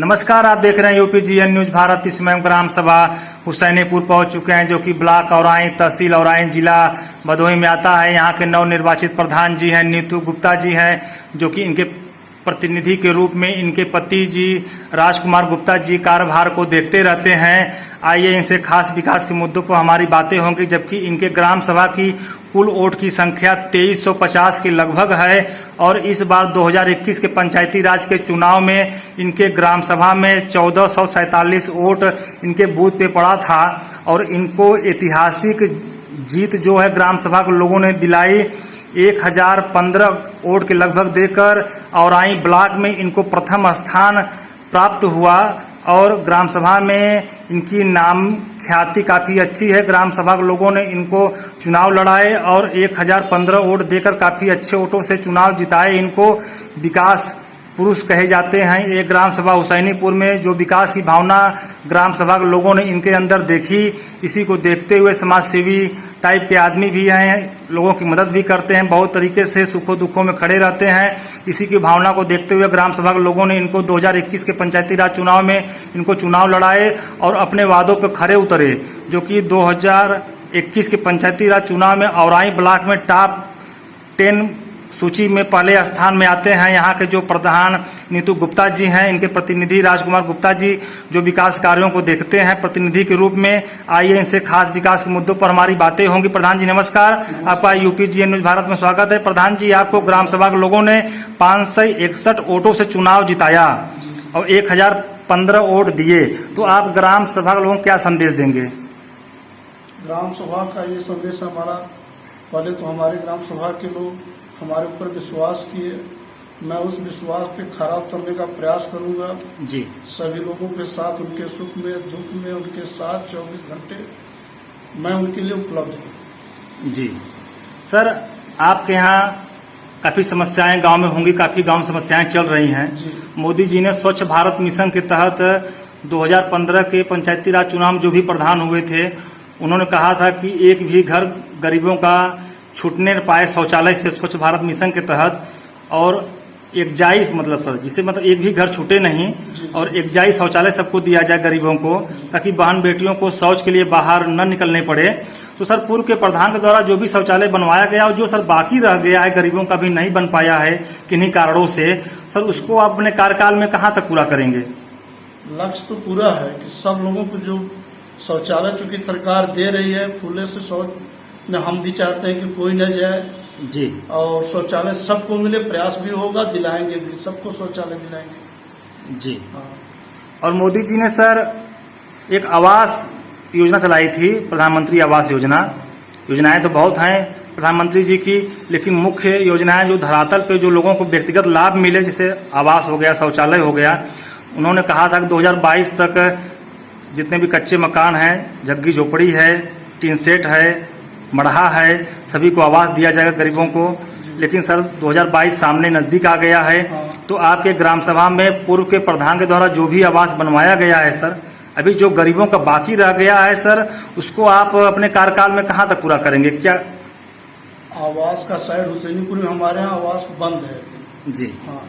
नमस्कार, आप देख रहे हैं यूपीजीएन न्यूज भारत। इस समय ग्राम सभा हुसैनीपुर पहुंच चुके हैं, जो कि ब्लॉक औराई, तहसील औराई, जिला भदोही में आता है। यहाँ के नवनिर्वाचित प्रधान जी हैं नीतू गुप्ता जी हैं, जो कि इनके प्रतिनिधि के रूप में इनके पति जी राजकुमार गुप्ता जी कार्यभार को देखते रहते हैं। आइए इनसे खास विकास के मुद्दों पर हमारी बातें होंगी। जबकि इनके ग्राम सभा की कुल वोट की संख्या 2350 के लगभग है और इस बार 2021 के पंचायती राज के चुनाव में इनके ग्राम सभा में 1447 वोट इनके बूथ पे पड़ा था और इनको ऐतिहासिक जीत जो है ग्राम सभा के लोगों ने दिलाई। 1015 वोट के लगभग देकर औराई ब्लॉक में इनको प्रथम स्थान प्राप्त हुआ और ग्राम सभा में इनकी नाम ख्याति काफी अच्छी है। ग्राम सभा के लोगों ने इनको चुनाव लड़ाए और 1015 वोट देकर काफी अच्छे वोटों से चुनाव जिताए। इनको विकास पुरुष कहे जाते हैं। ये ग्राम सभा हुसैनीपुर में जो विकास की भावना ग्राम सभा के लोगों ने इनके अंदर देखी, इसी को देखते हुए समाज सेवी टाइप के आदमी भी हैं, लोगों की मदद भी करते हैं, बहुत तरीके से सुखों दुखों में खड़े रहते हैं। इसी की भावना को देखते हुए ग्राम सभा के लोगों ने इनको 2021 के पंचायती राज चुनाव में इनको चुनाव लड़ाए और अपने वादों पर खरे उतरे, जो कि 2021 के पंचायती राज चुनाव में औराई ब्लॉक में टॉप 10 सूची में पहले स्थान में आते हैं। यहाँ के जो प्रधान नीतू गुप्ता जी हैं, इनके प्रतिनिधि राजकुमार गुप्ता जी जो विकास कार्यों को देखते हैं प्रतिनिधि के रूप में। आइए इनसे खास विकास के मुद्दों पर हमारी बातें होंगी। प्रधान जी नमस्कार, आपका यूपीजीएन न्यूज भारत में स्वागत है। प्रधान जी, आपको ग्राम सभा के लोगों ने 561 वोटों से चुनाव जिताया और 1015 वोट दिए, तो आप ग्राम सभा के लोगों को क्या संदेश देंगे? ग्राम सभा का ये संदेश हमारा, पहले तो हमारे ग्राम सभा के लोग हमारे ऊपर विश्वास किए, मैं उस विश्वास पे खरा उतरने का प्रयास करूंगा जी। सभी लोगों के साथ, उनके सुख में दुख में उनके साथ 24 घंटे मैं उनके लिए उपलब्ध हूँ। जी सर, आपके यहाँ काफी समस्याएं गांव में होंगी, काफी गांव समस्याएं चल रही हैं। मोदी जी ने स्वच्छ भारत मिशन के तहत 2015 के पंचायती राज चुनाव में जो भी प्रधान हुए थे, उन्होंने कहा था कि एक भी घर गरीबों का छूटने न पाए शौचालय से स्वच्छ भारत मिशन के तहत, और एक जायज जिसे एक भी घर छूटे नहीं और एक जायज शौचालय सबको दिया जाए गरीबों को, ताकि बहन बेटियों को शौच के लिए बाहर न निकलने पड़े। तो सर, पूर्व के प्रधान के द्वारा जो भी शौचालय बनवाया गया और जो सर बाकी रह गया है गरीबों का भी नहीं बन पाया है किन्हीं कारणों से, सर उसको आप अपने कार्यकाल में कहाँ तक पूरा करेंगे? लक्ष्य तो पूरा है कि सब लोगों को जो शौचालय चूंकि सरकार दे रही है, खुले से शौच में हम भी चाहते हैं कि कोई न जाए जी, और शौचालय सबको मिले, प्रयास भी होगा, दिलाएंगे भी, सबको शौचालय दिलाएंगे जी। और मोदी जी ने सर एक आवास योजना चलाई थी, प्रधानमंत्री आवास योजना। योजनाएं तो बहुत हैं प्रधानमंत्री जी की, लेकिन मुख्य योजनाएं जो धरातल पे जो लोगों को व्यक्तिगत लाभ मिले, जैसे आवास हो गया, शौचालय हो गया, उन्होंने कहा था कि 2022 तक जितने भी कच्चे मकान हैं, झग्गी झोपड़ी है, टीन सेट है, मढ़ा है, सभी को आवास दिया जाएगा गरीबों को। लेकिन सर 2022 सामने नजदीक आ गया है, तो आपके ग्राम सभा में पूर्व के प्रधान के द्वारा जो भी आवास बनवाया गया है सर, अभी जो गरीबों का बाकी रह गया है सर, उसको आप अपने कार्यकाल में कहाँ तक पूरा करेंगे? क्या आवास का साइड हुसैनीपुर में हमारे यहाँ आवास बंद है जी? हाँ,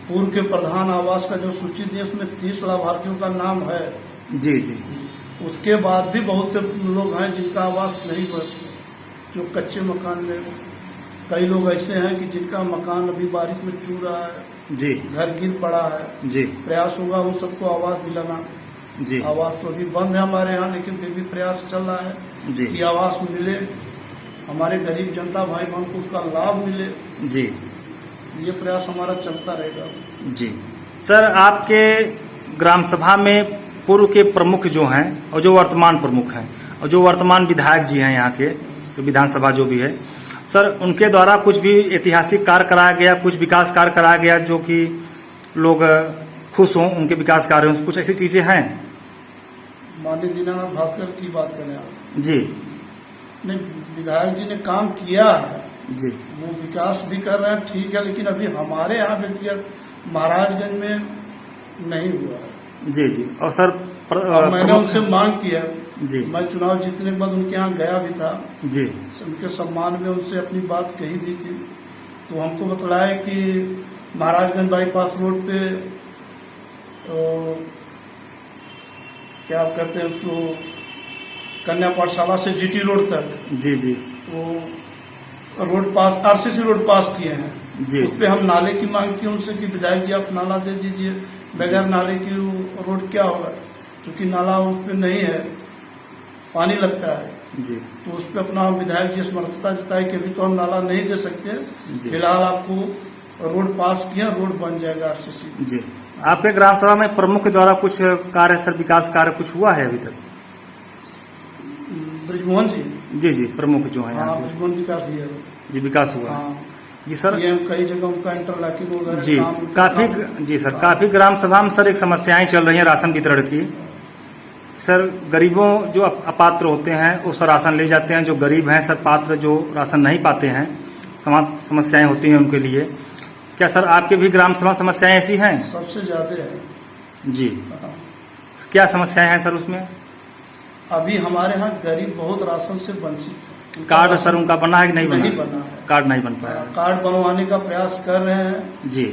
पूर्व के प्रधान आवास का जो सूची दी उसमें 30 लाभार्थियों का नाम है जी जी। उसके बाद भी बहुत से लोग हैं जिनका आवास नहीं हुआ, जो कच्चे मकान में। कई लोग ऐसे हैं कि जिनका मकान अभी बारिश में चू रहा है जी, घर गिर पड़ा है जी। प्रयास होगा उन सबको आवास दिलाना जी। आवास तो अभी बंद है हमारे यहाँ, लेकिन फिर भी प्रयास चल रहा है जी कि आवास मिले, हमारे गरीब जनता भाई बहन को उसका लाभ मिले जी। ये प्रयास हमारा चलता रहेगा जी सर, आपके ग्राम सभा में पूर्व के प्रमुख जो हैं और जो वर्तमान प्रमुख हैं और जो वर्तमान विधायक जी हैं यहाँ के, जो विधानसभा जो भी है सर, उनके द्वारा कुछ भी ऐतिहासिक कार्य कराया गया, कुछ विकास कार्य कराया गया जो कि लोग खुश हों उनके विकास कार्यों से, कुछ ऐसी चीजें हैं? माननीय दीनानाथ भास्कर की बात करें आप जी, नहीं, विधायक जी ने काम किया है जी, वो विकास भी कर रहे हैं, ठीक है, लेकिन अभी हमारे यहाँ व्यक्तिगत महाराजगंज में नहीं हुआ है। जी जी। और सर मैंने उनसे मांग किया जी, मैं चुनाव जीतने के बाद उनके यहाँ गया भी था जी, उनके सम्मान में उनसे अपनी बात कही दी थी, तो हमको बतलाया कि महाराजगंज बाईपास रोड पे क्या कहते हैं उसको, कन्या पाठशाला से जीटी रोड तक जी जी वो रोड पास, आरसीसी रोड पास किए हैं जी। उस पे हम नाले की मांग की उनसे कि विधायक जी आप नाला दे दीजिए, बगैर नाले की वो रोड क्या होगा, क्योंकि नाला उस पे नहीं है, पानी लगता है जी तो उस पे अपना विधायक जी समर्थता जताई कि अभी तो हम नाला नहीं दे सकते, जी। फिलहाल आपको रोड पास किया, रोड बन जाएगा आरसीसी। जी। आपके ग्राम सभा में प्रमुख के द्वारा कुछ कार्य, सर विकास कार्य कुछ हुआ है अभी तक? ब्रिजमोहन जी, जी जी, प्रमुख जो है हाँ यहाँ के। ब्रिजमोहन विकास भी है। जी, विकास हुआ है। हाँ जी सर। ये कई जगह उनका इंटरलॉकिंग वगैरह जी काफी, जी सर, काफी ग्राम सभा में सर एक समस्याएं चल रही हैं राशन वितरण की। सर गरीबों जो अपात्र होते हैं वो सर राशन ले जाते हैं, जो गरीब हैं सर पात्र जो राशन नहीं पाते हैं, तमाम समस्याएं होती हैं उनके लिए। क्या सर आपके भी ग्राम सभा समस्याएं ऐसी हैं? सबसे ज्यादा है जी। हाँ। क्या समस्याएं हैं सर उसमें? अभी हमारे यहाँ गरीब बहुत राशन से वंचित है। कार्ड सर उनका बना है कि नहीं नहीं बना? बना है, कार्ड नहीं बन पाया। कार्ड बनवाने का प्रयास कर रहे हैं, जी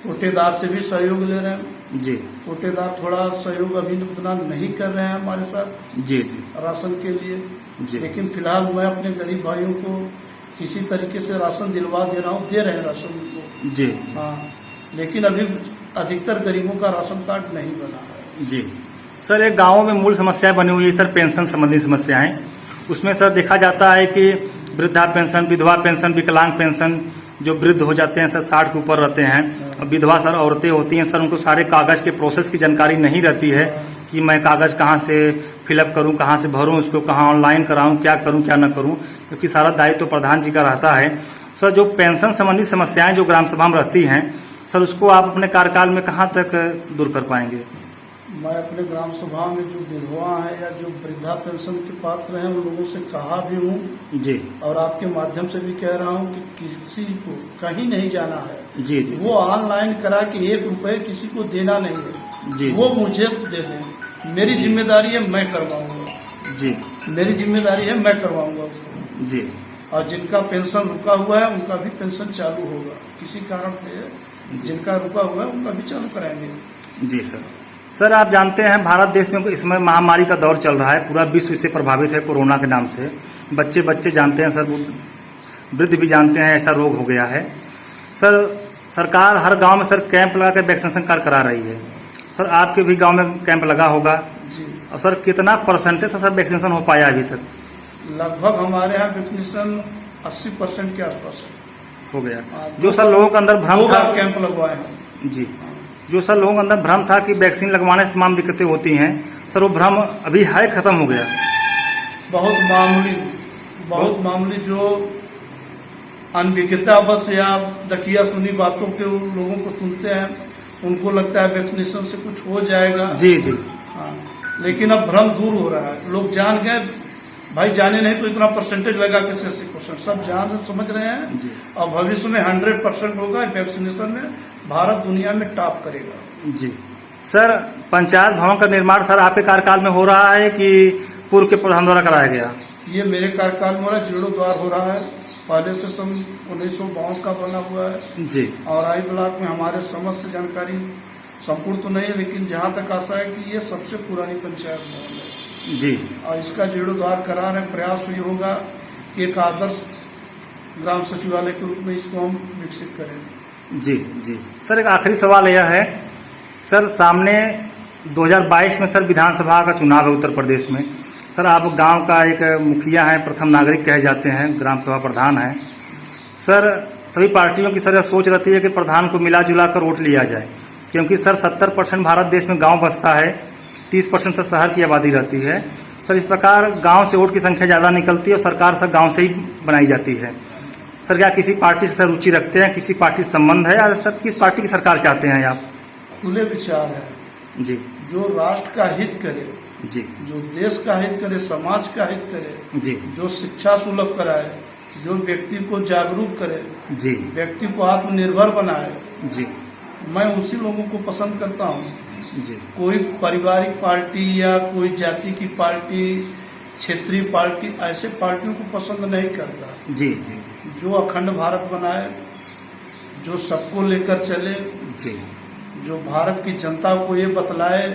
कोटेदार से भी सहयोग ले रहे हैं। जी कोटेदार थोड़ा सहयोग अभी उतना नहीं कर रहे हैं हमारे साथ जी जी राशन के लिए, जी लेकिन फिलहाल मैं अपने गरीब भाइयों को किसी तरीके से राशन दिलवा दे रहा हूँ, दे रहे हैं राशन उनको। जी हाँ, लेकिन अभी अधिकतर गरीबों का राशन कार्ड नहीं बना है। जी। सर एक गांवों में मूल समस्याएं बनी हुई है सर, पेंशन संबंधी समस्याएं। उसमें सर देखा जाता है कि वृद्धा पेंशन, विधवा पेंशन, विकलांग पेंशन, जो वृद्ध हो जाते हैं सर 60 के ऊपर रहते हैं, और विधवा सर औरतें होती हैं सर, उनको सारे कागज के प्रोसेस की जानकारी नहीं रहती है कि मैं कागज कहाँ से फिलअप करूं, कहाँ से भरूं, उसको कहाँ ऑनलाइन कराऊं, क्या करूं क्या न करूं, क्योंकि सारा दायित्व तो प्रधान जी का रहता है। सर जो पेंशन संबंधी समस्याएं जो ग्राम सभा में रहती हैं सर, उसको आप अपने कार्यकाल में कहाँ तक दूर कर पाएंगे? मैं अपने ग्राम सभा में जो विधवा है या जो वृद्धा पेंशन के पात्र हैं उन लोगों से कहा भी हूँ जी और आपके माध्यम से भी कह रहा हूँ कि किसी को कहीं नहीं जाना है। जी जी वो ऑनलाइन करा के 1 रुपए किसी को देना नहीं है, जी वो मुझे दे दें, मेरी जिम्मेदारी है, मैं करवाऊंगा। जी मेरी जिम्मेदारी है, मैं करवाऊंगा उसको। जी और जिनका पेंशन रुका हुआ है उनका भी पेंशन चालू होगा, किसी कारण से जिनका रुका हुआ है उनका भी चालू कराएंगे। जी सर। सर आप जानते हैं भारत देश में इस समय महामारी का दौर चल रहा है, पूरा विश्व इससे प्रभावित है कोरोना के नाम से। बच्चे जानते हैं सर, वृद्ध भी जानते हैं ऐसा रोग हो गया है सर। सरकार हर गांव में सर कैंप लगा कर वैक्सीनेशन कार्य करा रही है। सर आपके भी गांव में कैंप लगा होगा, जी। और सर कितना परसेंटेज सर वैक्सीनेशन हो पाया अभी तक? लगभग हमारे यहाँ वैक्सीनेशन 80% के आसपास हो गया। जो सर लोगों के अंदर भ्रम था, कैंप लगवाए हैं। जी, जो सर लोगों के अंदर भ्रम था कि वैक्सीन लगवाने से तमाम दिक्कतें होती हैं सर, वो भ्रम अभी है खत्म हो गया? बहुत मामूली जो अनभिज्ञता बस या दकिया सुनी बातों के लोगों को सुनते हैं, उनको लगता है वैक्सीनेशन से कुछ हो जाएगा। जी जी हाँ, लेकिन अब भ्रम दूर हो रहा है, लोग जान गए भाई, जाने नहीं तो इतना परसेंटेज लगा के 80% सब जान समझ रहे हैं जी। और भविष्य में 100% होगा वैक्सीनेशन में, भारत दुनिया में टॉप करेगा। जी सर, पंचायत भवन का निर्माण सर आपके कार्यकाल में हो रहा है कि पूर्व के प्रधान द्वारा कराया गया? ये मेरे कार्यकाल में हो रहा है, जीर्णोद्वार हो रहा है, पहले से सन 1952 का बना हुआ है जी। और आई ब्लॉक में हमारे समस्त जानकारी संपूर्ण तो नहीं है, लेकिन जहाँ तक आशा है कि ये सबसे पुरानी पंचायत भवन है जी। और इसका जीर्णोद्वार करा रहे, प्रयास ये होगा कि एक आदर्श ग्राम सचिवालय के रूप में इसको हम विकसित करें। जी जी। सर एक आखिरी सवाल यह है सर, सामने 2022 में सर विधानसभा का चुनाव है उत्तर प्रदेश में। सर आप गांव का एक मुखिया हैं, प्रथम नागरिक कहे जाते हैं, ग्राम सभा प्रधान हैं सर। सभी पार्टियों की सर यह सोच रहती है कि प्रधान को मिला जुला कर वोट लिया जाए, क्योंकि सर 70% भारत देश में गांव बसता है, 30% सर शहर की आबादी रहती है सर। इस प्रकार गांव से वोट की संख्या ज़्यादा निकलती है और सरकार सर गांव से ही बनाई जाती है। सर क्या किसी पार्टी से सर रुचि रखते हैं, किसी पार्टी से संबंध है, या सर किस पार्टी की सरकार चाहते हैं आप? खुले विचार है जी। जो राष्ट्र का हित करे, जी। जो देश का हित करे, समाज का हित करे, जी। जो शिक्षा सुलभ कराए, जो व्यक्ति को जागरूक करे, जी। व्यक्ति को आत्मनिर्भर बनाए, जी। मैं उसी लोगों को पसंद करता हूँ। जी। कोई पारिवारिक पार्टी या कोई जाति की पार्टी, क्षेत्रीय पार्टी, ऐसे पार्टियों को पसंद नहीं करता। जी जी जो अखंड भारत बनाए, जो सबको लेकर चले, जी, जो भारत की जनता को ये बतलाए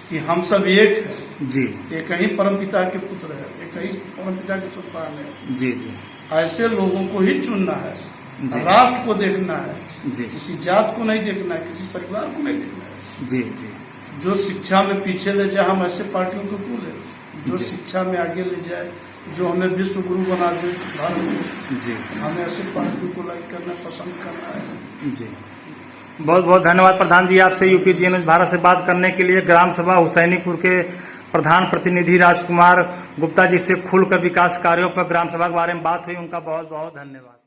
कि हम सब एक है, जी एक ही परमपिता के पुत्र है, एक ही परमपिता की संतान है। जी जी ऐसे लोगों को ही चुनना है, जी। राष्ट्र को देखना है, जी किसी जात को नहीं देखना है, किसी परिवार को नहीं देखना है। जी जी जो शिक्षा में पीछे ले जाए, हम ऐसे पार्टियों को क्यों ले? जो जी। शिक्षा में आगे ले जाए, जो हमें विश्व गुरु बना दे भारत को, जी हमें ऐसे पार्टियों को लाइक करना पसंद करना है। जी। बहुत बहुत धन्यवाद प्रधान जी, आपसे यूपीजीएन न्यूज भारत से बात करने के लिए। ग्राम सभा हुसैनीपुर के प्रधान प्रतिनिधि राजकुमार गुप्ता जी से खुलकर विकास कार्यों पर ग्राम सभा के बारे में बात हुई, उनका बहुत बहुत धन्यवाद।